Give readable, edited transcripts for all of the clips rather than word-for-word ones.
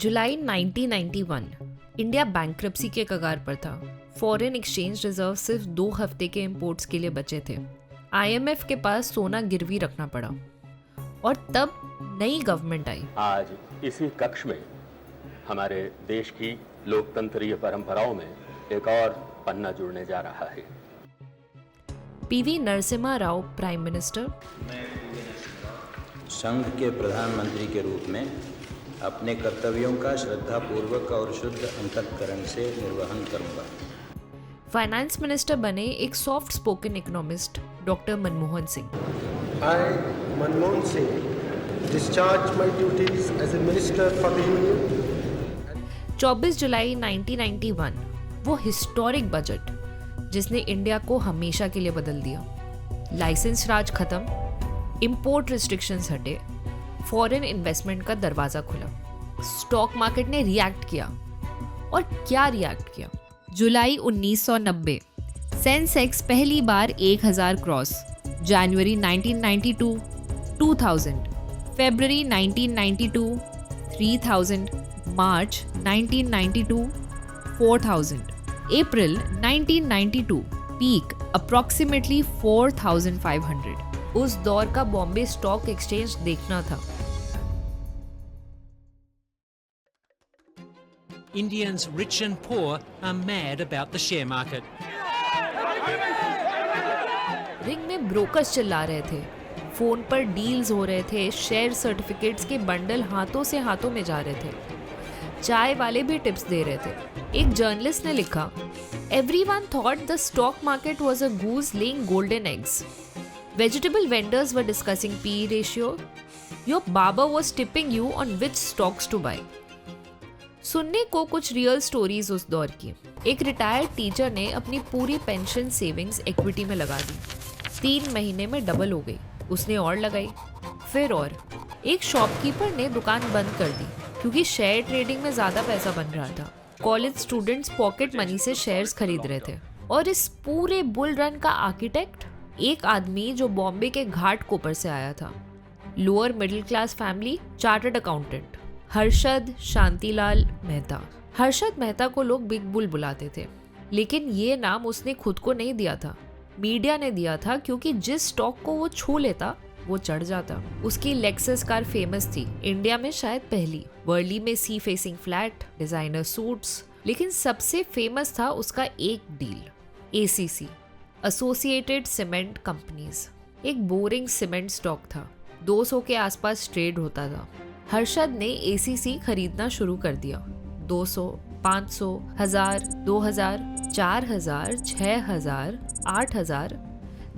जुलाई 1991 India bankruptcy के कगार पर था। फॉरेन एक्सचेंज रिजर्व सिर्फ 2 हफ्ते के इंपोर्ट्स के लिए बचे थे। IMF के पास सोना गिरवी रखना पड़ा और तब नई गवर्नमेंट आई। आज इसी कक्ष में हमारे देश की लोकतंत्रीय परंपराओं में एक और पन्ना जुड़ने जा रहा है। PV Narasimha Rao prime minister. संघ के प्रधानमंत्री के रूप में अपने कर्तव्यों का श्रद्धापूर्वक और शुद्ध अंतःकरण से निर्वहन करूंगा। फाइनेंस मिनिस्टर बने एक soft spoken economist doctor Manmohan Singh. I, Manmohan Singh, discharge my duties as a minister for the Union. 24 जुलाई 1991 वो हिस्टोरिक बजट जिसने इंडिया को हमेशा के लिए बदल दिया। लाइसेंस राज खत्म, इंपोर्ट रिस्ट्रिक्शंस हटे, फॉरेन इन्वेस्टमेंट का दरवाजा खुला। स्टॉक मार्केट ने रिएक्ट किया और क्या रिएक्ट किया। जुलाई 1990 सेंसेक्स पहली बार 1000 क्रॉस। जनवरी 1992 2000, फरवरी 1992 3000, मार्च 1992 4000, अप्रैल 1992 पीक अप्रॉक्सीमेटली 4500। उस दौर का बॉम्बे स्टॉक एक्सचेंज देखना था। Indians rich and poor are mad about the share market. Ring में ब्रोकर्स चिल्ला रहे थे, फोन पर डील्स हो रहे थे, शेयर सर्टिफिकेट्स के बंडल हाथों से हाथों में जा रहे थे, चाय वाले भी टिप्स दे रहे थे। एक जर्नलिस्ट ने लिखा, Everyone thought the stock market was a goose laying golden eggs. Vegetable vendors were discussing PE ratio. Your barber was tipping you on which stocks to buy. सुनने को कुछ रियल स्टोरीज उस दौर की। एक रिटायर्ड टीचर ने अपनी पूरी पेंशन सेविंग्स इक्विटी में लगा दी। 3 महीने में डबल हो गई। उसने और लगाई, फिर और। एक शॉपकीपर ने दुकान बंद कर दी क्योंकि शेयर ट्रेडिंग में ज़्यादा पैसा बन रहा था। कॉलेज स्टूडेंट्स पॉकेट मनी से शेयर्स खरीद रहे थे। और इस पूरे बुल रन का आर्किटेक्ट एक आदमी जो बॉम्बे के घाट कोपर से आया था। Lower middle class family, chartered accountant, Harshad Shantilal Mehta. Harshad Mehta को लोग बिग बुल बुलाते थे, लेकिन ये नाम उसने खुद को नहीं दिया था, मीडिया ने दिया था, क्योंकि जिस स्टॉक को वो छू लेता वो चढ़ जाता। उसकी लेक्सस कार फेमस थी, इंडिया में शायद पहली। वर्ली में sea facing flat, designer suits, लेकिन सबसे फेमस था उसका एक deal, ACC, associated cement companies. एक बोरिंग सीमेंट स्टॉक था, 200 के आसपास ट्रेड होता था। हर्षद ने ACC खरीदना शुरू कर दिया। 200, 500, 1000, 2000, 4000, 6000, 8000।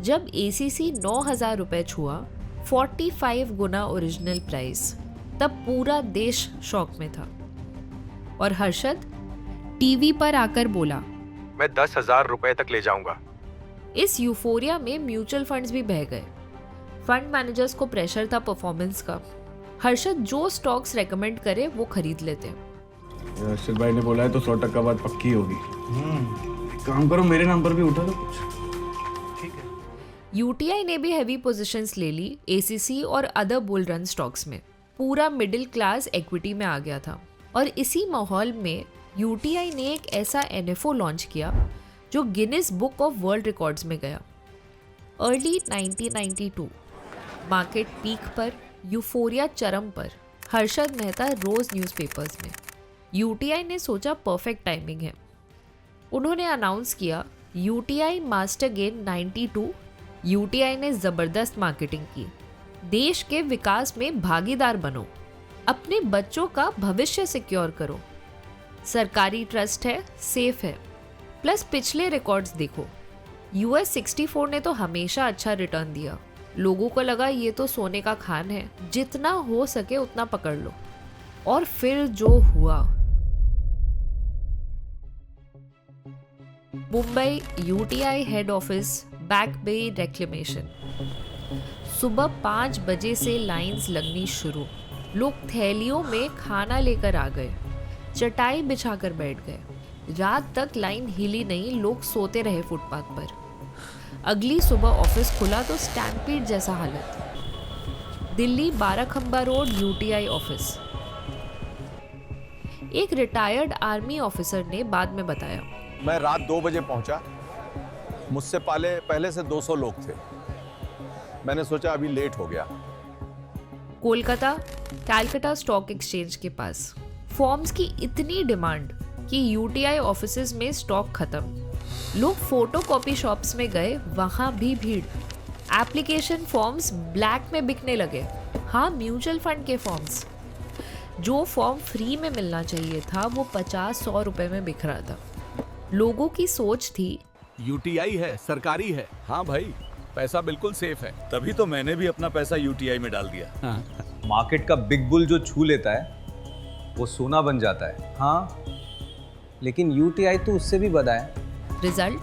जब ACC 9000 रुपए छुआ, 45 गुना ओरिजिनल प्राइस, तब पूरा देश शॉक में था। और हर्षद टीवी पर आकर बोला, मैं 10,000 रुपए तक ले जाऊंगा। इस यूफोरिया में म्यूचुअल फंड्स भी बह गए। फंड मैनेजर्स को प्रेशर था परफॉर्मेंस का। हर्षद जो स्टॉक्स रेकमेंड करे वो खरीद लेते। हर्षद भाई ने बोला है तो 100% बात पक्की होगी। काम करो, मेरे नाम पर भी उठा दो कुछ। ठीक है। UTI ने भी हैवी पोजीशंस ले ली ACC और अदर बुल रन स्टॉक्स में। पूरा मिडिल क्लास इक्विटी में आ गया था। और इसी माहौल में UTI ने एक ऐसा NFO लॉन्च किया जो Guinness Book of World Records में गया। अर्ली 1992 मार्केट पीक पर, यूफोरिया चरम पर। हर्षद मेहता रोज न्यूज़पेपर्स में। UTI ने सोचा परफेक्ट टाइमिंग है। उन्होंने अनाउंस किया UTI मास्टर गेन 92। UTI ने ज़बरदस्त मार्केटिंग की। देश के विकास में भागीदार बनो, अपने बच्चों का भविष्य सिक्योर करो, सरकारी ट्रस्ट है, सेफ है। प्लस पिछले रिकॉर्ड्स देखो, US 64 ने तो हमेशा अच्छा रिटर्न दिया। लोगों को लगा ये तो सोने का खान है, जितना हो सके उतना पकड़ लो। और फिर जो हुआ, Mumbai UTI head office, Back Bay Reclamation. सुबह 5 बजे से लाइंस लगनी शुरू। लोग थैलियों में खाना लेकर आ गए, चटाई बिछाकर बैठ गए। रात तक लाइन हिली नहीं, लोग सोते रहे फुटपाथ पर। अगली सुबह ऑफिस खुला तो स्टैम्पीड जैसा हालत। दिल्ली 12 खंबा रोड UTI ऑफिस। एक रिटायर्ड आर्मी ऑफिसर ने बाद में बताया। मैं रात 2 बजे पहुंचा। मुझसे पहले से 200 लोग थे। मैंने सोचा अभी लेट हो गया। कोलकाता कैलकाटा स्टॉक एक्सचेंज के पास फॉर्म्स की इतनी डिमांड कि यूटीआई ऑफिसेज में स्टॉक खत्म। लोग फोटोकॉपी शॉप्स में गए, वहां भी भीड़। एप्लीकेशन फॉर्म्स ब्लैक में बिकने लगे। हाँ, म्यूचुअल फंड के फॉर्म्स। जो फॉर्म फ्री में मिलना चाहिए था वो 50-100 रुपए में बिक रहा था। लोगों की सोच थी यूटीआई है, सरकारी है। हाँ भाई, पैसा बिल्कुल सेफ है। तभी तो मैंने भी अपना पैसा यूटीआई में डाल दिया। मार्केट का बिग बुल जो छू लेता है वो सोना बन जाता है। हाँ, लेकिन यूटीआई तो उससे भी बड़ा है। रिजल्ट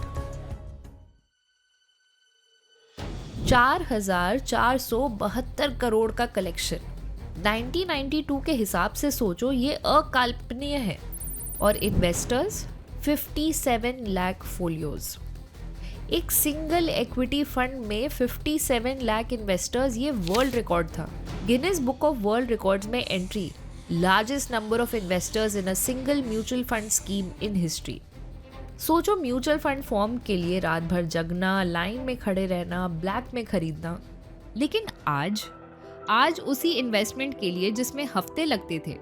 4,472 करोड़ का कलेक्शन। 1992 के हिसाब से सोचो, ये अकल्पनीय है। और इन्वेस्टर्स 57 लाख फोलियोज। एक सिंगल इक्विटी फंड में 57 लाख इन्वेस्टर्स, ये वर्ल्ड रिकॉर्ड था। Guinness Book of World Records में entry, largest number of investors in a single mutual fund scheme in history. सोचो, म्यूचुअल फंड फॉर्म के लिए रात भर जगना, लाइन में खड़े रहना, ब्लैक में खरीदना। लेकिन आज उसी इन्वेस्टमेंट के लिए जिसमें हफ्ते लगते थे,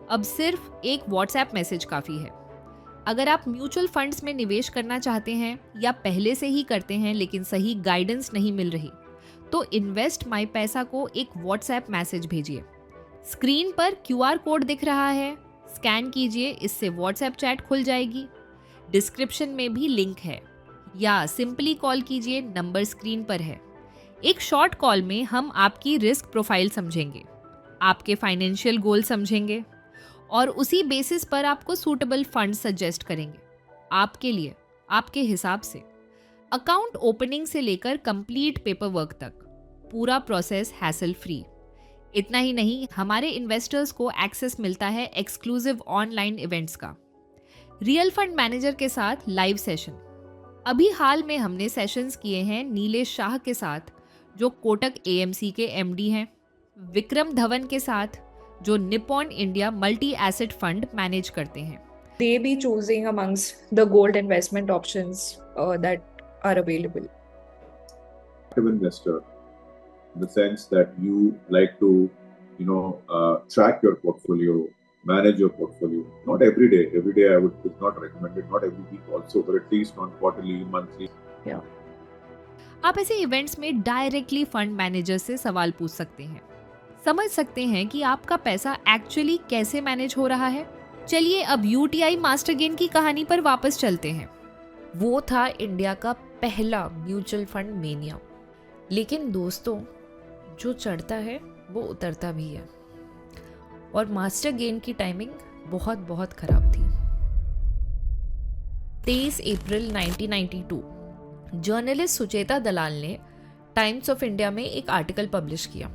अब सिर्फ एक व्हाट्सएप मैसेज काफ़ी है। अगर आप म्यूचुअल फंड्स में निवेश करना चाहते हैं या पहले से ही करते हैं लेकिन सही गाइडेंस नहीं मिल रही, तो इन्वेस्ट माई पैसा को एक व्हाट्सएप मैसेज भेजिए। स्क्रीन पर QR कोड दिख रहा है, स्कैन कीजिए, इससे व्हाट्सएप चैट खुल जाएगी। डिस्क्रिप्शन में भी लिंक है, या सिंपली कॉल कीजिए, नंबर स्क्रीन पर है। एक शॉर्ट कॉल में हम आपकी रिस्क प्रोफाइल समझेंगे, आपके फाइनेंशियल गोल समझेंगे और उसी बेसिस पर आपको सूटेबल फंड सजेस्ट करेंगे आपके लिए, आपके हिसाब से। अकाउंट ओपनिंग से लेकर कंप्लीट पेपर वर्क तक, पूरा प्रोसेस हैसल फ्री। इतना ही नहीं, हमारे इन्वेस्टर्स को एक्सेस मिलता है एक्सक्लूसिव ऑनलाइन इवेंट्स का, रियल फंड मैनेजर के साथ लाइव सेशन। अभी हाल में हमने सेशंस किए हैं नीलेश शाह के साथ, जो कोटक AMC के MD हैं, विक्रम धवन के साथ, जो Nippon India multi asset fund manage करते हैं। They be choosing amongst the gold investment options that are available. Active investor, in the sense that you like to, track your portfolio, manage your portfolio. Not every day. Every day is not recommended. Not every week also, but at least on quarterly, monthly. Yeah. आप ऐसे events में directly fund manager से सवाल पूछ सकते हैं, समझ सकते हैं कि आपका पैसा एक्चुअली कैसे मैनेज हो रहा है। चलिए अब यूटीआई मास्टर गेन की कहानी पर वापस चलते हैं। वो था इंडिया का पहला म्यूचुअल फंड मेनिया। लेकिन दोस्तों, जो चढ़ता है वो उतरता भी है, और मास्टर गेन की टाइमिंग बहुत बहुत खराब थी। 23 अप्रैल 1992 जर्नलिस्ट सुचेता दलाल ने टाइम्स ऑफ इंडिया में एक आर्टिकल पब्लिश किया।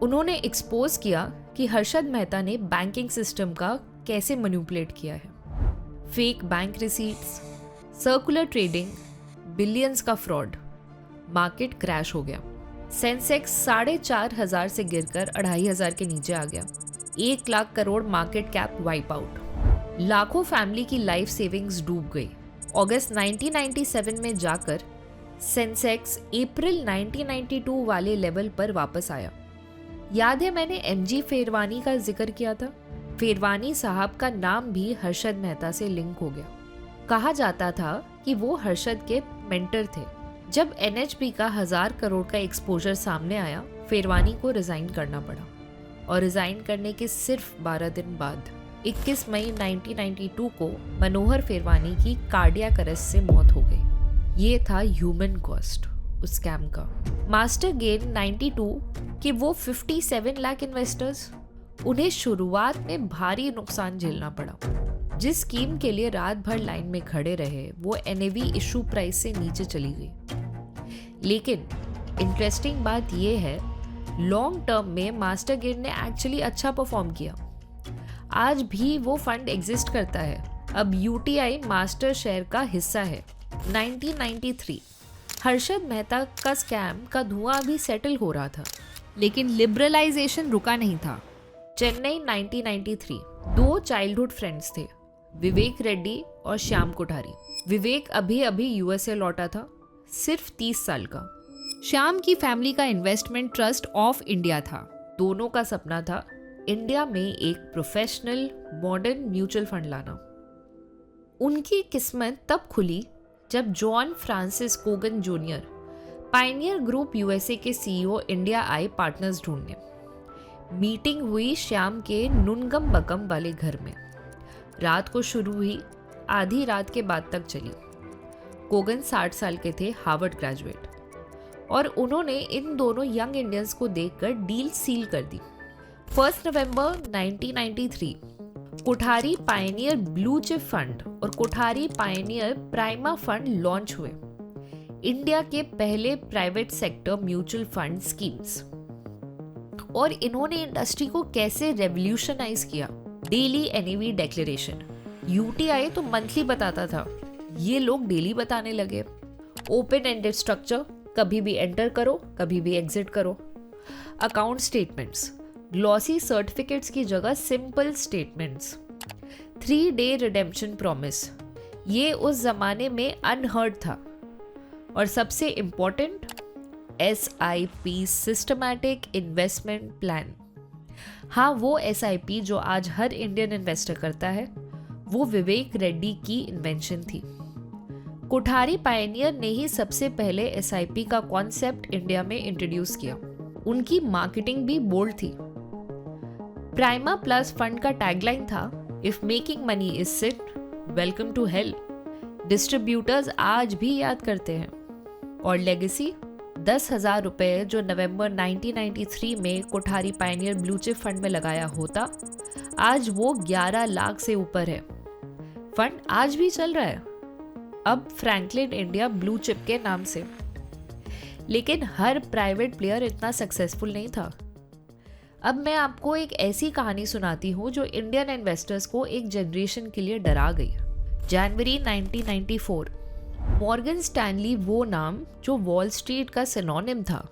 उन्होंने एक्सपोज किया कि हर्षद मेहता ने बैंकिंग सिस्टम का कैसे मैनिपुलेट किया है। Fake bank receipts, circular trading, billions का फ्रॉड। मार्केट क्रैश हो गया। सेंसेक्स 4,500 से गिरकर 2,500 के नीचे आ गया। 1 lakh crore market cap wipe out. लाखों फैमिली की लाइफ सेविंग्स डूब गई। अगस्त 1997 में जाकर सेंसेक्स अप्रैल 1992 वाले लेवल पर वापस आया। याद है, मैंने MG फेरवानी का जिक्र किया था। फेरवानी साहब का नाम भी हर्षद मेहता से लिंक हो गया। कहा जाता था कि वो हर्षद के मेंटर थे। जब NHB का 1000 करोड़ का एक्सपोजर सामने आया, फेरवानी को रिजाइन करना पड़ा, और रिजाइन करने के सिर्फ 12 दिन बाद 21 मई 1992 को मनोहर फेरवानी की कार्डियक अरेस्ट से मौत हो गई। ये था ह्यूमन कॉस्ट उस स्कैम का। मास्टर गेन 92 के वो 57 लाख इन्वेस्टर्स, उन्हें शुरुआत में भारी नुकसान झेलना पड़ा। जिस स्कीम के लिए रात भर लाइन में खड़े रहे, वो NAV इशू प्राइस से नीचे चली गई। लेकिन इंटरेस्टिंग बात यह है, लॉन्ग टर्म में मास्टर गेन ने एक्चुअली अच्छा परफॉर्म किया। आज भी वो फंड एग्जिस्ट करता है। अब UTI मास्टर शेयर का हिस्सा है। 1993 हर्षद मेहता का स्कैम का धुआं भी सेटल हो रहा था, लेकिन लिबरलाइजेशन रुका नहीं था। चेन्नई 1993 दो चाइल्डहुड फ्रेंड्स थे, विवेक रेड्डी और श्याम कोठारी। विवेक अभी अभी यूएसए लौटा था, सिर्फ 30 साल का। श्याम की फैमिली का इन्वेस्टमेंट ट्रस्ट ऑफ इंडिया था। दोनों का सपना था इंडिया में एक प्रोफेशनल मॉडर्न म्यूचुअल फंड लाना। उनकी किस्मत तब खुली जब John Francis Kogan junior Pioneer group USA के सीईओ इंडिया आए पार्टनर्स ढूंढने। मीटिंग हुई श्याम के नुनगम बकम वाले घर में। रात को शुरू हुई, आधी रात के बाद तक चली। कोगन 60 साल के थे, हार्वर्ड ग्रेजुएट, और उन्होंने इन दोनों यंग इंडियंस को देखकर डील सील कर दी। 1 नवंबर 1993 Kothari Pioneer Blue Chip Fund और Kothari Pioneer Prima Fund launch हुए, इंडिया के पहले private sector mutual fund schemes. और इन्होंने इंडस्ट्री को कैसे रेवोल्यूशनाइज किया। डेली एनईवी डिक्लेरेशन, यूटीआई तो मंथली बताता था, ये लोग डेली बताने लगे। ओपन एंडेड स्ट्रक्चर, कभी भी एंटर करो कभी भी एग्जिट करो। अकाउंट स्टेटमेंट्स, ग्लॉसी सर्टिफिकेट्स की जगह simple statements. 3 day redemption promise, ये उस जमाने में अनहर्ड था। और सबसे important, SIP systematic investment plan. हाँ, वो SIP जो आज हर इंडियन इन्वेस्टर करता है, वो विवेक रेड्डी की इन्वेंशन थी। कोठारी पायनियर ने ही सबसे पहले SIP का कॉन्सेप्ट इंडिया में इंट्रोड्यूस किया। उनकी मार्केटिंग भी बोल्ड थी। प्राइमा प्लस फंड का टैगलाइन था, if making money is sin, welcome to hell. Distributors आज भी याद करते हैं। और लेगेसी, 10,000 रुपये जो नवंबर 1993 में Kothari Pioneer Blue Chip fund में लगाया होता, आज वो 11 लाख से ऊपर है। फंड आज भी चल रहा है, अब फ्रैंकलिन इंडिया ब्लू चिप के नाम से। लेकिन हर प्राइवेट प्लेयर इतना सक्सेसफुल नहीं था। अब मैं आपको एक ऐसी कहानी सुनाती हूँ जो इंडियन इन्वेस्टर्स को एक जनरेशन के लिए डरा गई। जनवरी 1994, मॉर्गन स्टैनली, वो नाम जो वॉल स्ट्रीट का सिनोनिम था,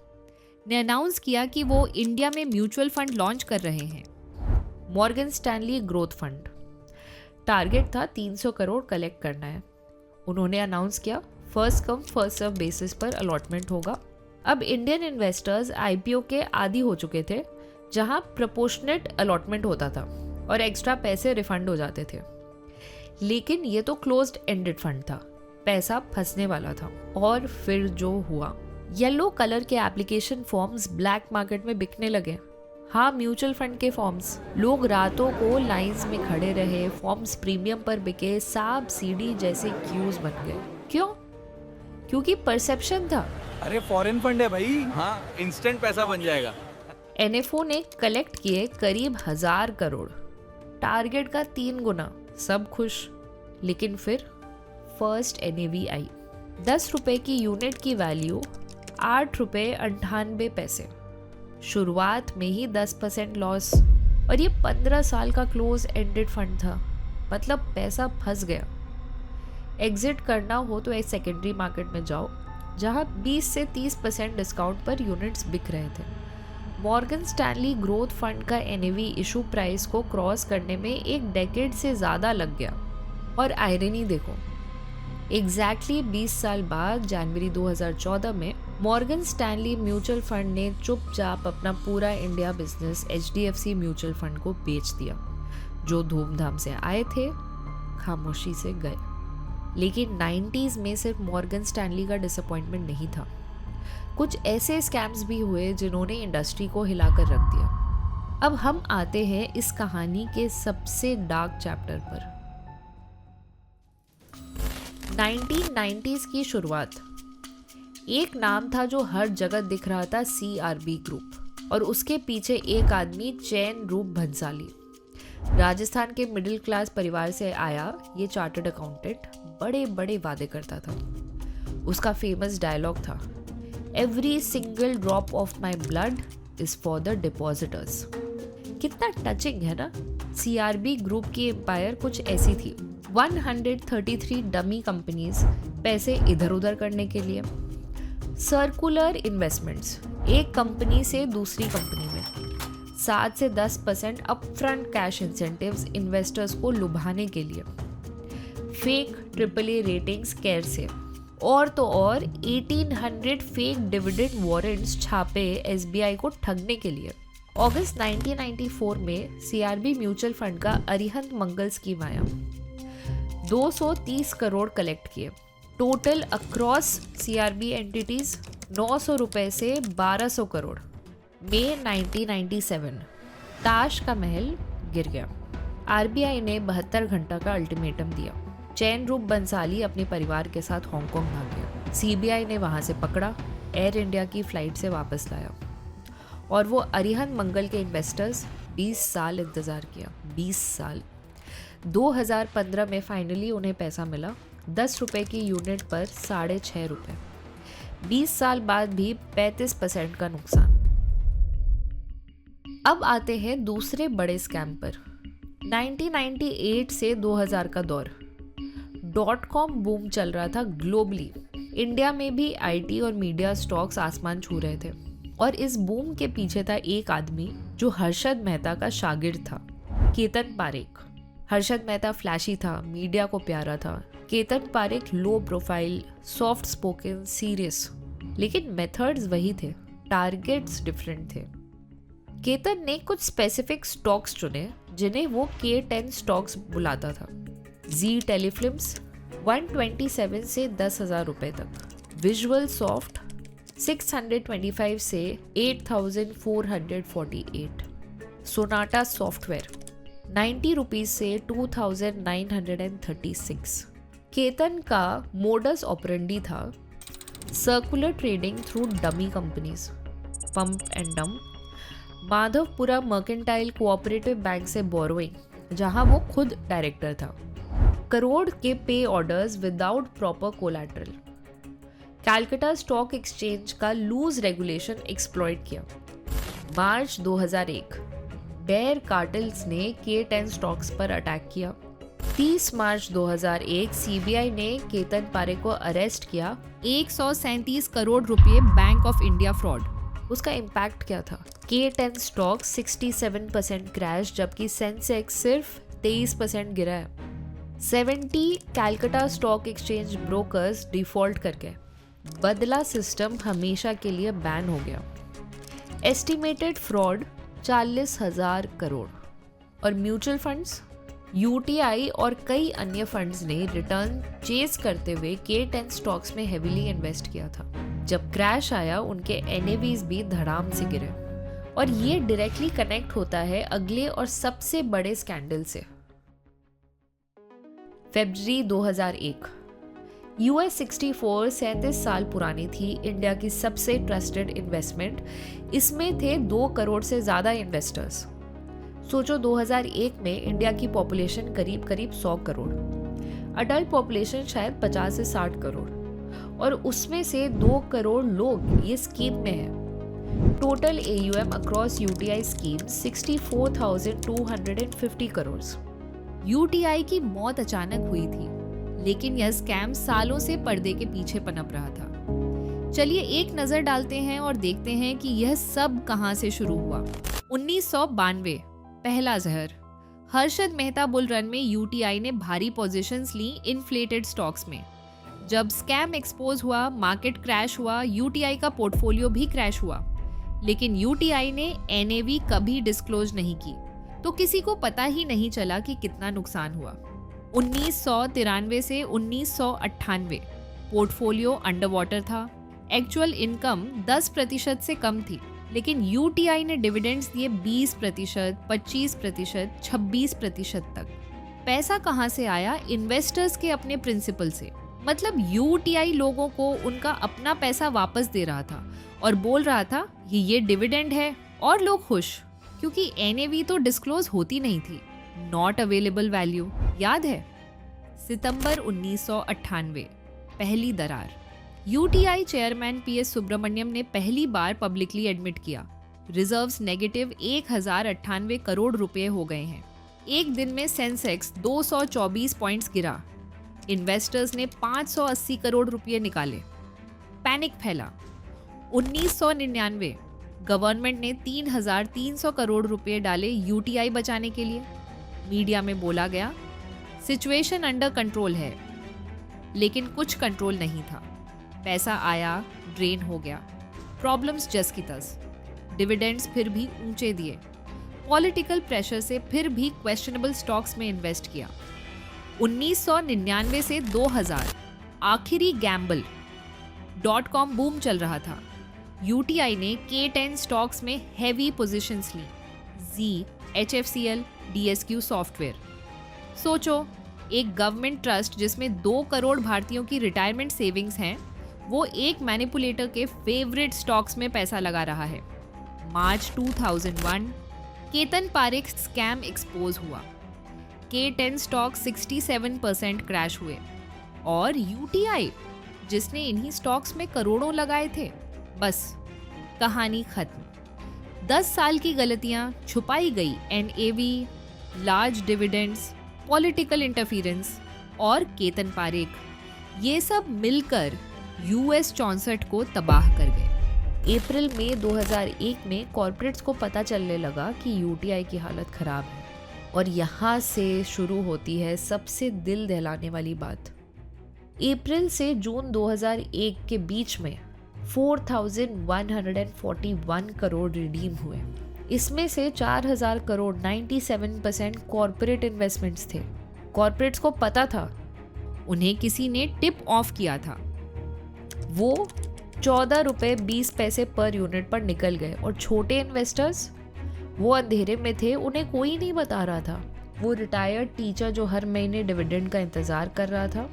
ने अनाउंस किया कि वो इंडिया में म्यूचुअल फंड लॉन्च कर रहे हैं। Morgan Stanley growth fund. Target था 300 करोड़ कलेक्ट करना है। उन्होंने अनाउंस किया first come first serve basis पर अलॉटमेंट होगा। अब इंडियन इन्वेस्टर्स IPO के आदी हो चुके थे, जहां प्रोपोर्शनेट अलॉटमेंट होता था और एक्स्ट्रा पैसे रिफंड हो जाते थे। लेकिन ये तो क्लोज्ड एंडेड फंड था, पैसा फंसने वाला था। और फिर जो हुआ, येलो कलर के एप्लीकेशन फॉर्म्स ब्लैक मार्केट में बिकने लगे। हाँ, म्यूचुअल फंड के फॉर्म्स। लोग रातों को लाइंस में खड़े रहे, फॉर्म्स प्रीमियम पर बिके, सांप सीढ़ी जैसे क्यूज बन गए। क्यों? क्योंकि परसेप्शन था, अरे फॉरेन फंड है भाई, हाँ इंस्टेंट पैसा बन जाएगा। NFO ने कलेक्ट किए करीब 1000 करोड़, टारगेट का 3 गुना। सब खुश। लेकिन फिर फर्स्ट NAV आई। 10 रुपए की यूनिट की वैल्यू 8 रुपए 98 पैसे। शुरुआत में ही 10% लॉस। और ये 15 साल का क्लोज एंडेड फंड था, मतलब पैसा फंस गया। एग्जिट करना हो तो एक सेकेंडरी मार्केट में जाओ, जहां 20 से 30% डिस्काउंट पर यूनिट्स बिक रहे थे। मॉर्गन स्टैनली ग्रोथ फंड का NAV इशू प्राइस को क्रॉस करने में 1 डेकेड से ज़्यादा लग गया। और आयरनी देखो, एग्जैक्टली 20 साल बाद जनवरी 2014 में मॉर्गन स्टैनली म्यूचुअल फंड ने चुपचाप अपना पूरा India business HDFC mutual fund को बेच दिया। जो धूमधाम से आए थे, खामोशी से गए। लेकिन 90s में सिर्फ मॉर्गन स्टैनली का डिसअपॉइंटमेंट नहीं था। कुछ ऐसे स्कैम्स भी हुए जिन्होंने इंडस्ट्री को हिलाकर रख दिया। अब हम आते हैं इस कहानी के सबसे डार्क चैप्टर पर। 1990s की शुरुआत। एक नाम था जो हर जगह दिख रहा था, CRB ग्रुप, और उसके पीछे एक आदमी, चैन रूप भंसाली। राजस्थान के मिडिल क्लास परिवार से आया ये चार्टर्ड अकाउंटेंट बड़े बड़े वादे करता था। उसका फेमस डायलॉग था, every single drop of my blood is for the depositors. कितना टचिंग है ना। CRB ग्रुप की एम्पायर कुछ ऐसी थी। 133 डमी कंपनीज, पैसे इधर उधर करने के लिए। सर्कुलर इन्वेस्टमेंट्स, एक कंपनी से दूसरी कंपनी में। 7 से 10% अपफ्रंट कैश इंसेंटिव्स इन्वेस्टर्स को लुभाने के लिए, फेक AAA रेटिंग्स केयर से, और तो और 1800 फेक डिविडेंड वारंट्स छापे SBI को ठगने के लिए। अगस्त 1994 में CRB म्यूचुअल फंड का अरिहंत मंगल स्कीम आया। 230 करोड़ कलेक्ट किए। टोटल अक्रॉस CRB एंटिटीज 900 रुपए से 1200 करोड़। मई 1997 ताश का महल गिर गया। RBI ने 72 घंटा का अल्टीमेटम दिया। चैन रूप बंसाली अपने परिवार के साथ हांगकांग भाग गया। CBI ने वहां से पकड़ा, एयर इंडिया की फ्लाइट से वापस लाया, और वो अरिहंत मंगल के इन्वेस्टर्स 20 साल इंतज़ार किया। 20 साल। 2015 में फाइनली उन्हें पैसा मिला, 10 रुपए की यूनिट पर 6.5 रुपए। 20 साल बाद भी 35% का नुकसान। अब आते हैं दूसरे बड़े स्कैम पर। 1998 से 2000 का दौर। .com बूम चल रहा था ग्लोबली। इंडिया में भी IT और मीडिया स्टॉक्स आसमान छू रहे थे, और इस बूम के पीछे था एक आदमी जो हर्षद मेहता का शागिर्द था, केतन पारेख। हर्षद मेहता फ्लैशी था, मीडिया को प्यारा था। Ketan Parekh low profile, soft spoken, serious, लेकिन मेथड्स वही थे, टारगेट्स डिफरेंट थे। केतन ने कुछ स्पेसिफिक स्टॉक्स चुने जिन्हें वो K10 स्टॉक्स बुलाता था। जी टेलीफिल्म्स 127 से 10,000 रुपए तक, विजुअल सॉफ्ट 625 से 8,448, सोनाटा सॉफ्टवेयर 90 रुपीज से 2,936। केतन का मोडस ऑपरेंडी था circular trading through dummy companies, pump and dump, Madhavpura mercantile cooperative bank से बोरोइंग, जहां वो खुद डायरेक्टर था, करोड़ के पे orders without proper collateral, Calcutta stock exchange का लूज रेगुलेशन एक्सप्लॉइट किया। मार्च 2001 बेयर कार्टेल्स ने K10 स्टॉक्स पर अटैक किया। 30 मार्च 2001 CBI ने केतन पारेख को अरेस्ट किया। 137 करोड़ रुपए बैंक ऑफ इंडिया फ्रॉड। उसका इम्पैक्ट क्या था? K10 स्टॉक 67% क्रैश, जबकि सेंसेक्स सिर्फ 23% गिरा है। 70 Calcutta stock exchange brokers default कर गए। बदला सिस्टम हमेशा के लिए बैन हो गया। Estimated fraud 40,000 crore. और म्यूचुअल फंड्स, UTI और कई अन्य फंड्स ने रिटर्न चेस करते हुए K10 स्टॉक्स में हेविली इन्वेस्ट किया था। जब क्रैश आया उनके NAVs भी धड़ाम से गिरे। और ये डायरेक्टली कनेक्ट होता है अगले और सबसे बड़े स्कैंडल से। फरवरी 2001 US 64 37 साल पुरानी थी, इंडिया की सबसे ट्रस्टेड इन्वेस्टमेंट। इसमें थे 2 करोड़ से ज़्यादा इन्वेस्टर्स। सोचो 2001 में इंडिया की पॉपुलेशन करीब 100 करोड़, अडल्ट पॉपुलेशन शायद 50 से 60 करोड़, और उसमें से 2 करोड़ लोग ये स्कीम में हैं। Total AUM across UTI scheme 64,250 crore. UTI की मौत अचानक हुई थी, लेकिन यह स्कैम सालों से पर्दे के पीछे पनप रहा था। चलिए एक नजर डालते हैं और देखते हैं कि यह सब कहां से शुरू हुआ। 1992 पहला जहर। हर्षद मेहता बुल रन में UTI ने भारी पोजीशंस ली इन्फ्लेटेड स्टॉक्स में। जब स्कैम एक्सपोज हुआ, मार्केट क्रैश हुआ, UTI का पोर्टफोलियो भी क्रैश हुआ, लेकिन UTI ने NAV कभी डिस्क्लोज नहीं की, तो किसी को पता ही नहीं चला कि कितना नुकसान हुआ। 1993 से 1998 पोर्टफोलियो अंडर वाटर था। एक्चुअल इनकम 10% से कम थी, लेकिन UTI ने डिविडेंड्स दिए 20%, 25%, 26% तक। पैसा कहां से आया? इन्वेस्टर्स के अपने प्रिंसिपल से। मतलब UTI लोगों को उनका अपना पैसा वापस दे रहा था और बोल रहा था कि ये डिविडेंड है, और लोग खुश, क्योंकि NAV तो डिस्क्लोज होती नहीं थी। नॉट अवेलेबल वैल्यू, याद है? सितंबर 1998 पहली दरार। UTI चेयरमैन PS सुब्रमण्यम ने पहली बार पब्लिकली एडमिट किया, रिजर्व्स नेगेटिव 1098 करोड़ रुपए हो गए हैं। एक दिन में सेंसेक्स 224 पॉइंट्स गिरा। इन्वेस्टर्स ने 580 करोड़ रुपए निकाले। पैनिक फैला। 1999 गवर्नमेंट ने 3,300 करोड़ रुपए डाले यूटीआई बचाने के लिए। मीडिया में बोला गया सिचुएशन अंडर कंट्रोल है, लेकिन कुछ कंट्रोल नहीं था। पैसा आया, ड्रेन हो गया, प्रॉब्लम्स जस की तस। डिविडेंड्स फिर भी ऊंचे दिए, पॉलिटिकल प्रेशर से फिर भी क्वेश्चनेबल स्टॉक्स में इन्वेस्ट किया। 1999 से 2000 आखिरी गैम्बल .com बूम चल रहा था। यूटीआई ने K10 स्टॉक्स में हैवी पोजीशंस ली, जी, HFCL, DSQ सॉफ्टवेयर। सोचो, एक गवर्नमेंट ट्रस्ट जिसमें 2 करोड़ भारतीयों की रिटायरमेंट सेविंग्स हैं, वो एक मैनिपुलेटर के फेवरेट स्टॉक्स में पैसा लगा रहा है। मार्च 2001 केतन पारेख स्कैम एक्सपोज हुआ। K10 स्टॉक 67% क्रैश हुए और यूटीआई जिसने इन्हीं स्टॉक्स में करोड़ों लगाए थे, बस कहानी खत्म। 10 साल की गलतियां, छुपाई गई NAV, large dividends, political interference और केतन पारेख, ये सब मिलकर US 64 को तबाह कर गए। अप्रैल मई 2001 में कॉर्पोरेट्स को पता चलने लगा कि यूटीआई की हालत खराब है और यहाँ से शुरू होती है सबसे दिल दहलाने वाली बात। अप्रैल से जून 2001 के बीच में 4,141 करोड़ रिडीम हुए। इसमें से 4,000 करोड़ 97% कॉर्पोरेट इन्वेस्टमेंट्स थे। कॉर्पोरेट्स को पता था, उन्हें किसी ने टिप ऑफ किया था। वो 14 रुपये 20 पैसे पर यूनिट पर निकल गए और छोटे इन्वेस्टर्स वो अंधेरे में थे, उन्हें कोई नहीं बता रहा था। वो रिटायर्ड टीचर जो हर महीने डिविडेंड का इंतजार कर रहा था,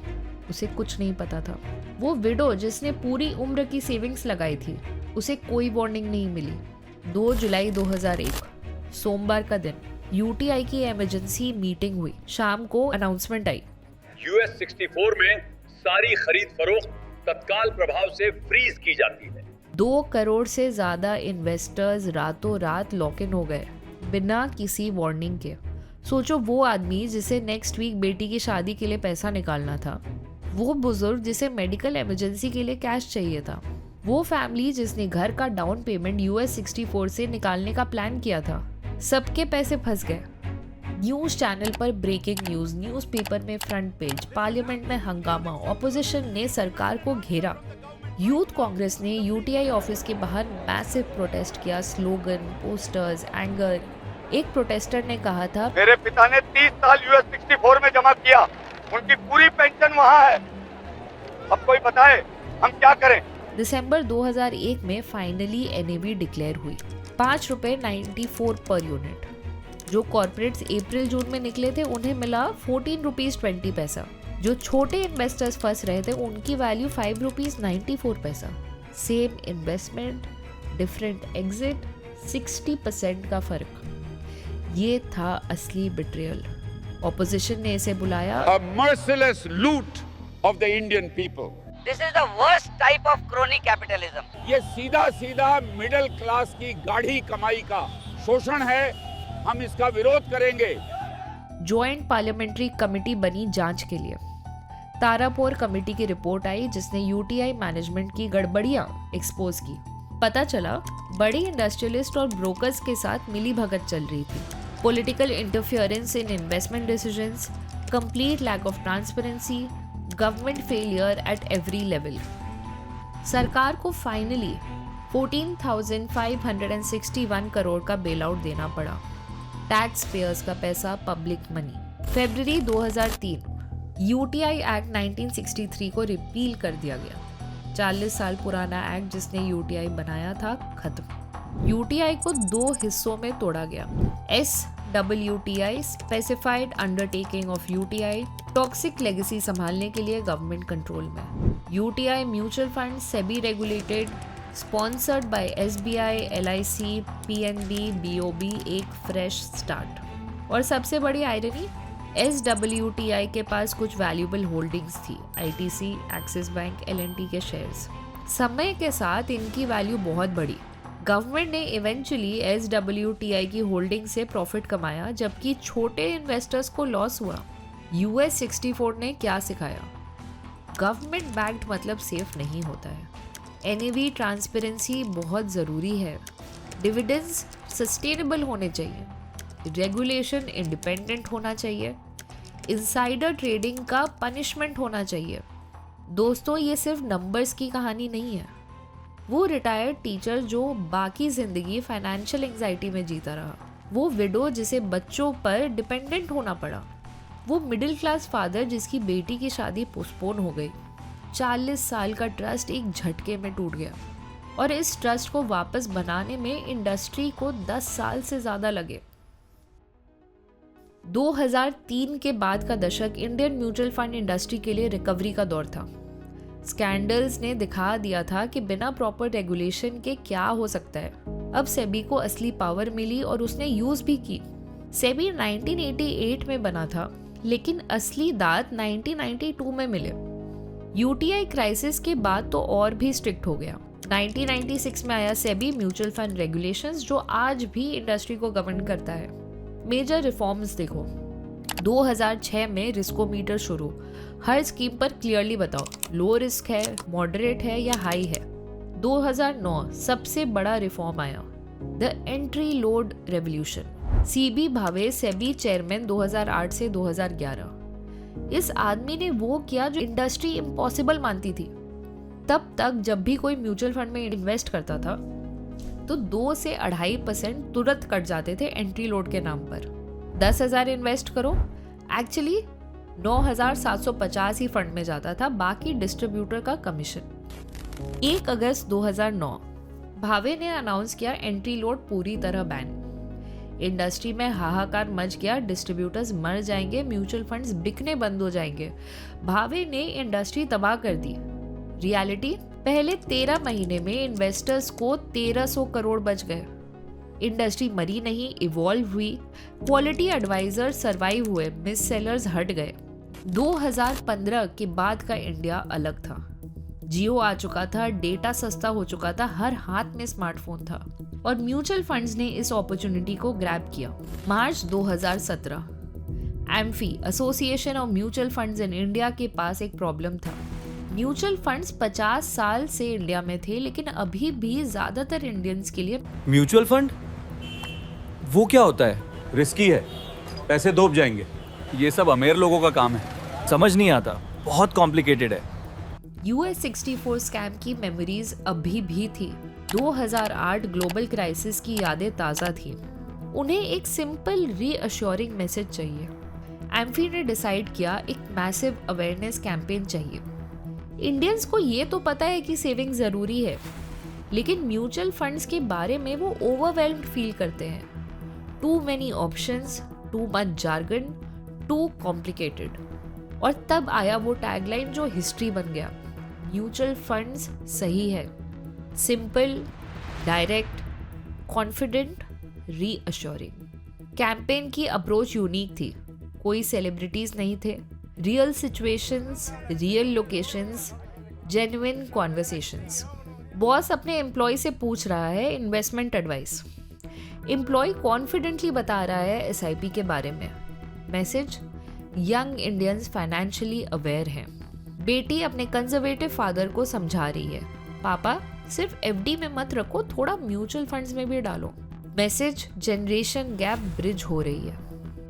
उसे कुछ नहीं पता था। वो विडो जिसने पूरी उम्र की सेविंग्स लगाई थी, उसे कोई वार्निंग नहीं मिली। 2 जुलाई 2001 सोमवार का दिन यूटीआई की इमरजेंसी मीटिंग हुई। शाम को अनाउंसमेंट आई, US 64 में सारी खरीद फरोख्त तत्काल प्रभाव से फ्रीज की जाती है। 2 करोड़ से ज्यादा इन्वेस्टर्स रातों रात लॉक इन हो गए बिना किसी वार्निंग के। सोचो, वो आदमी जिसे नेक्स्ट वीक बेटी की शादी के लिए पैसा निकालना था, वो बुजुर्ग जिसे मेडिकल इमरजेंसी के लिए कैश चाहिए था, वो फैमिली जिसने घर का डाउन पेमेंट US 64 से निकालने का प्लान किया था, सबके पैसे फंस गए। न्यूज चैनल पर ब्रेकिंग न्यूज, न्यूज़पेपर में फ्रंट पेज, पार्लियामेंट में हंगामा, ऑपोजिशन ने सरकार को घेरा। यूथ कांग्रेस ने यूटीआई ऑफिस के बाहर मैसिव प्रोटेस्ट किया, स्लोगन, पोस्टर्स, एंगर। एक प्रोटेस्टर ने कहा था, मेरे पिता ने 30 साल US 64 में जमा किया, उनकी पूरी पेंशन वहाँ है, अब कोई बताए हम क्या करें। दिसंबर 2001 में फाइनली NAV डिक्लेयर हुई, 5 रुपए 94 पर यूनिट। जो कॉर्पोरेट्स अप्रैल जून में निकले थे, उन्हें मिला 14 रुपीज 20 पैसा। जो छोटे इन्वेस्टर्स फंस रहे थे, उनकी वैल्यू 5 रुपीज 94 पैसा। सेम इन्वेस्टमेंट, डिफरेंट एग्जिट, 60% का फर्क। ये था असली बिट्रियल। ऑपोजिशन ने इसे बुलाया A merciless loot of the Indian people. This is the worst type of crony capitalism. ये सीधा सीधा मिडिल क्लास की गाढ़ी कमाई का शोषण है, हम इसका विरोध करेंगे। ज्वाइंट पार्लियामेंट्री कमेटी बनी जांच के लिए। तारापुर कमेटी की रिपोर्ट आई जिसने यूटीआई मैनेजमेंट की गड़बड़ियां एक्सपोज की। पता चला बड़े इंडस्ट्रियलिस्ट और ब्रोकर्स के साथ मिलीभगत चल रही थी। Political interference in investment decisions, complete lack of transparency, government failure at every level. सरकार को फाइनली 14,561 करोड़ का बेल आउट देना पड़ा। टैक्स पेयर्स का पैसा, पब्लिक मनी। फरवरी 2003 यूटीआई एक्ट 1963 को रिपील कर दिया गया। 40 साल पुराना एक्ट जिसने यूटीआई बनाया था, खत्म। यूटीआई को 2 हिस्सों में तोड़ा गया। SWTI specified undertaking of UTI, toxic legacy संभालने के लिए गवर्नमेंट कंट्रोल में। UTI mutual fund, SEBI regulated, sponsored by SBI, LIC, PNB, BOB, एक फ्रेश स्टार्ट। और सबसे बड़ी आयरनी, SWTI के पास कुछ वैल्यूएबल होल्डिंग्स थी, ITC, एक्सिस बैंक, L&T के शेयर्स। समय के साथ इनकी वैल्यू बहुत बढ़ी। गवर्नमेंट ने इवेंचुअली SWTI की होल्डिंग से प्रॉफिट कमाया, जबकि छोटे इन्वेस्टर्स को लॉस हुआ। US 64 ने क्या सिखाया? गवर्नमेंट बैक्ड मतलब सेफ नहीं होता है। NAV ट्रांसपेरेंसी बहुत ज़रूरी है, डिविडेंड्स सस्टेनेबल होने चाहिए, रेगुलेशन इंडिपेंडेंट होना चाहिए, इनसाइडर ट्रेडिंग का पनिशमेंट होना चाहिए। दोस्तों, ये सिर्फ नंबर्स की कहानी नहीं है। वो रिटायर्ड टीचर जो बाकी ज़िंदगी फाइनेंशियल एंग्जाइटी में जीता रहा, वो विडो जिसे बच्चों पर डिपेंडेंट होना पड़ा, वो मिडिल क्लास फादर जिसकी बेटी की शादी पोस्टपोन हो गई। 40 साल का ट्रस्ट एक झटके में टूट गया और इस ट्रस्ट को वापस बनाने में इंडस्ट्री को 10 साल से ज़्यादा लगे। 2003 के बाद का दशक इंडियन म्यूचुअल फंड इंडस्ट्री के लिए रिकवरी का दौर था। स्कैंडल्स ने दिखा दिया था कि बिना प्रॉपर रेगुलेशन के क्या हो सकता है। अब सेबी को असली पावर मिली और उसने यूज भी की। सेबी 1988 में बना था, लेकिन असली दांत 1992 में मिले। यूटीआई क्राइसिस के बाद तो और भी स्ट्रिक्ट हो गया। 1996 में आया सेबी म्यूचुअल फंड रेगुलेशंस, जो आज भी इंडस्ट्री को गवर्न करता है। मेजर रिफॉर्म्स देखो। 2006 में रिस्कोमीटर शुरू। हर स्कीम पर क्लियरली बताओ लो रिस्क है, मॉडरेट है या हाई है। 2009 सबसे बड़ा रिफॉर्म आया, the entry load revolution. CB Bhave SEBI chairman 2008 से 2011। इस आदमी ने वो किया जो इंडस्ट्री इम्पॉसिबल मानती थी। तब तक जब भी कोई म्यूचुअल फंड में इन्वेस्ट करता था तो 2 से 2.5% तुरंत कट जाते थे एंट्री लोड के नाम पर। 10,000 इन्वेस्ट करो, एक्चुअली 9,750 ही फंड में जाता था, बाकी डिस्ट्रीब्यूटर का कमीशन। 1 अगस्त 2009 भावे ने अनाउंस किया एंट्री लोड पूरी तरह बैन। इंडस्ट्री में हाहाकार मच गया, डिस्ट्रीब्यूटर्स मर जाएंगे, म्यूचुअल फंड्स बिकने बंद हो जाएंगे। भावे ने इंडस्ट्री तबाह कर दी। रियलिटी, पहले 13 महीने में इन्वेस्टर्स को 1300 करोड़ बच गए। इंडस्ट्री मरी नहीं, इवॉल्व हुई। क्वालिटी एडवाइजर सरवाइव हुए, मिस सेलर्स हट गए। 2015 के बाद का इंडिया अलग था। जियो आ चुका था, डेटा सस्ता हो चुका था, हर हाथ में स्मार्टफोन था और म्यूचुअल फंड्स ने इस अपॉर्चुनिटी को ग्रैब किया। मार्च 2017, amphi association of mutual funds in India के पास एक प्रॉब्लम था। म्यूचुअल फंड्स 50 साल से इंडिया में थे, लेकिन अभी भी ज्यादातर इंडियंस के लिए म्यूचुअल फंड वो क्या होता है? रिस्की है, पैसे डूब जाएंगे। ये सब अमीर लोगों का काम है, समझ नहीं आता, बहुत कॉम्प्लिकेटेड है। US 64 स्कैम की मेमोरीज अभी भी थी। 2008 ग्लोबल क्राइसिस की यादें ताज़ा थी। उन्हें एक सिंपल रीअश्योरिंग मैसेज चाहिए। एम्फी ने डिसाइड किया एक मैसिव अवेयरनेस कैंपेन चाहिए। इंडियंस को ये तो पता है कि सेविंग ज़रूरी है, लेकिन म्यूचुअल फंड्स के बारे में वो ओवरवेल्म्ड फील करते हैं। Too many options, too much jargon, too complicated. और तब आया वो टैगलाइन जो हिस्ट्री बन गया, म्यूचुअल फंड्स सही है, simple, direct, confident, reassuring. Campaign की अप्रोच यूनिक थी। कोई सेलिब्रिटीज नहीं थे, real situations, real locations, genuine conversations. Boss अपने एम्प्लॉय से पूछ रहा है इन्वेस्टमेंट एडवाइस, एम्प्लॉय कॉन्फिडेंटली बता रहा है SIP के बारे में। Message, young Indians financially aware हैं। बेटी अपने कंजर्वेटिव फादर को समझा रही है, पापा सिर्फ FD में मत रखो, थोड़ा म्यूचुअल फंड्स में भी डालो। मैसेज, जनरेशन गैप ब्रिज हो रही है।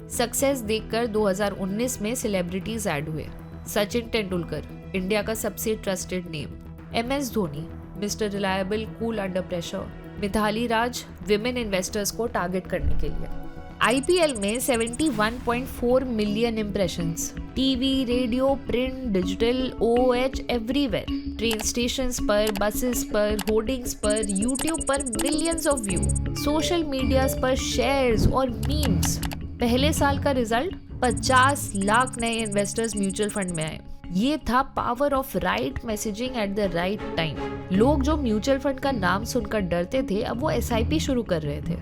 सक्सेस देखकर 2019 में सेलिब्रिटीज ऐड हुए। सचिन तेंदुलकर, इंडिया का सबसे trusted name. MS Dhoni, Mister reliable, cool under pressure. Mithali Raj, women investors को टारगेट करने के लिए। IPL में 71.4 million impressions. TV, radio, print, digital, OOH everywhere. Train stations पर, बसेस पर, होर्डिंग्स पर, यूट्यूब पर millions of view. Social media पर शेयर्स और मीम्स। पहले साल का रिजल्ट, 50 लाख नए इन्वेस्टर्स म्यूचुअल फंड में आए। ये था power of right messaging at the right time. लोग जो म्यूचुअल फंड का नाम सुनकर डरते थे, अब वो SIP शुरू कर रहे थे।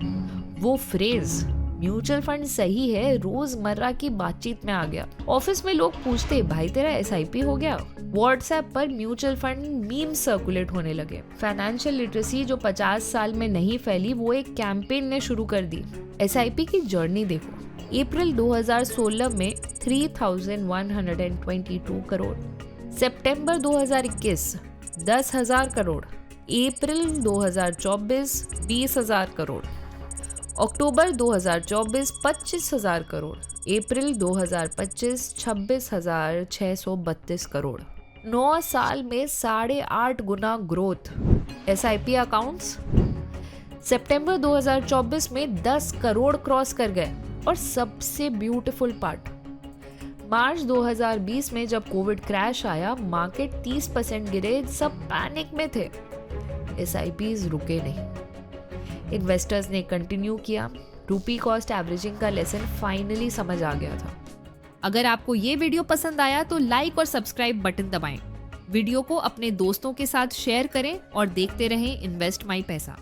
वो फ्रेज म्यूचुअल फंड सही है रोजमर्रा की बातचीत में आ गया। ऑफिस में लोग पूछते, भाई तेरा SIP हो गया? व्हाट्सएप पर म्यूचुअल फंड मीम्स सर्कुलेट होने लगे। फाइनेंशियल लिटरेसी जो 50 साल में नहीं फैली, वो एक कैंपेन ने शुरू कर दी। SIP की जर्नी देखो। अप्रैल 2016 में 3122 करोड़, सितंबर 2021 10,000 करोड़, अप्रैल 2024 20,000 करोड़, अक्टूबर 2024 25,000 करोड़, अप्रैल 2025 26,632 करोड़। 9 साल में 8.5 गुना ग्रोथ। SIP अकाउंट्स सितंबर 2024 में 10 करोड़ क्रॉस कर गए। और सबसे ब्यूटीफुल पार्ट, मार्च 2020 में जब कोविड क्रैश आया, मार्केट 30% गिरे, सब पैनिक में थे। SIPs रुके नहीं, इन्वेस्टर्स ने कंटिन्यू किया। रूपी कॉस्ट एवरेजिंग का लेसन फाइनली समझ आ गया था। अगर आपको ये वीडियो पसंद आया तो लाइक और सब्सक्राइब बटन दबाएं। वीडियो को अपने दोस्तों के साथ शेयर करें और देखते रहें इन्वेस्ट माई पैसा।